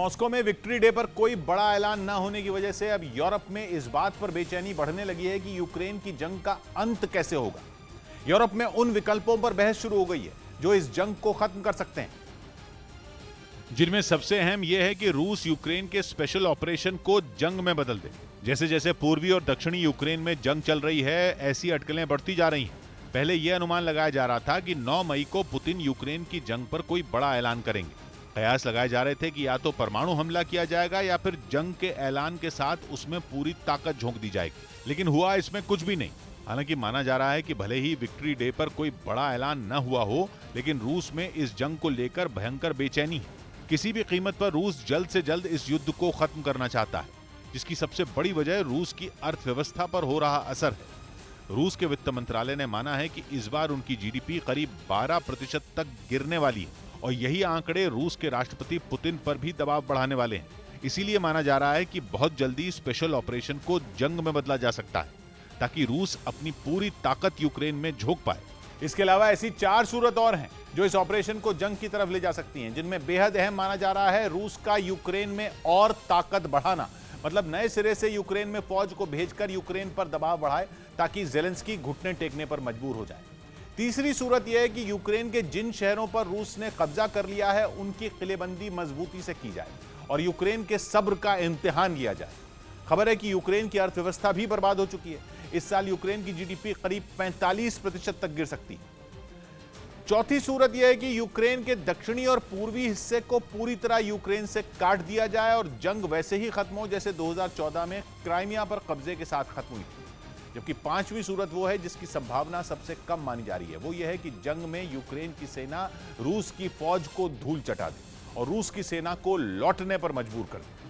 Moscow में victory day पर कोई बड़ा ऐलान न होने की वजह से अब यूरोप में इस बात पर बेचैनी बढ़ने लगी है कि यूक्रेन की जंग का अंत कैसे होगा। यूरोप में उन विकल्पों पर बहस शुरू हो गई है जो इस जंग को खत्म कर सकते हैं, जिनमें सबसे अहम यह है कि रूस यूक्रेन के स्पेशल ऑपरेशन को जंग में बदल दे। जैसे जैसे पूर्वी और दक्षिणी यूक्रेन में जंग चल रही है, ऐसी अटकलें बढ़ती जा रही हैं। पहले यह अनुमान लगाया जा रहा था कि 9 मई को पुतिन यूक्रेन की जंग पर कोई बड़ा ऐलान करेंगे। कयास लगाए जा रहे थे कि या तो परमाणु हमला किया जाएगा या फिर जंग के ऐलान के साथ उसमें पूरी ताकत झोंक दी जाएगी, लेकिन हुआ इसमें कुछ भी नहीं। हालांकि माना जा रहा है कि भले ही विक्ट्री डे पर कोई बड़ा ऐलान न हुआ हो, लेकिन रूस में इस जंग को लेकर भयंकर बेचैनी है। किसी भी कीमत पर रूस जल्द से जल्द इस युद्ध को खत्म करना चाहता है, जिसकी सबसे बड़ी वजह रूस की अर्थव्यवस्था पर हो रहा असर है। रूस के वित्त मंत्रालय ने माना है कि इस बार उनकी जीडीपी करीब 12% तक गिरने वाली है और यही आंकड़े रूस के राष्ट्रपति पुतिन पर भी दबाव बढ़ाने वाले हैं। इसीलिए माना जा रहा है कि बहुत जल्दी स्पेशल ऑपरेशन को जंग में बदला जा सकता है, ताकि रूस अपनी पूरी ताकत यूक्रेन में झोंक पाए। इसके अलावा ऐसी 4 सूरत और हैं जो इस ऑपरेशन को जंग की तरफ ले जा सकती हैं, जिनमें बेहद अहम माना जा रहा है रूस का यूक्रेन में और ताकत बढ़ाना, मतलब नए सिरे से यूक्रेन में फौज को भेजकर यूक्रेन पर दबाव बढ़ाए ताकि ज़ेलेंस्की घुटने टेकने पर मजबूर हो जाए। तीसरी सूरत यह है कि यूक्रेन के जिन शहरों पर रूस ने कब्जा कर लिया है उनकी किलेबंदी मजबूती से की जाए और यूक्रेन के सब्र का इम्तिहान लिया जाए। खबर है कि यूक्रेन की अर्थव्यवस्था भी बर्बाद हो चुकी है। इस साल यूक्रेन की जीडीपी करीब 45% तक गिर सकती है। चौथी सूरत यह है कि यूक्रेन के दक्षिणी और पूर्वी हिस्से को पूरी तरह यूक्रेन से काट दिया जाए और जंग वैसे ही खत्म हो जैसे 2014 में क्राइमिया पर कब्जे के साथ खत्म हुई थी। जबकि पांचवी सूरत वो है जिसकी संभावना सबसे कम मानी जा रही है, वो यह है कि जंग में यूक्रेन की सेना रूस की फौज को धूल चटा दे और रूस की सेना को लौटने पर मजबूर कर दे।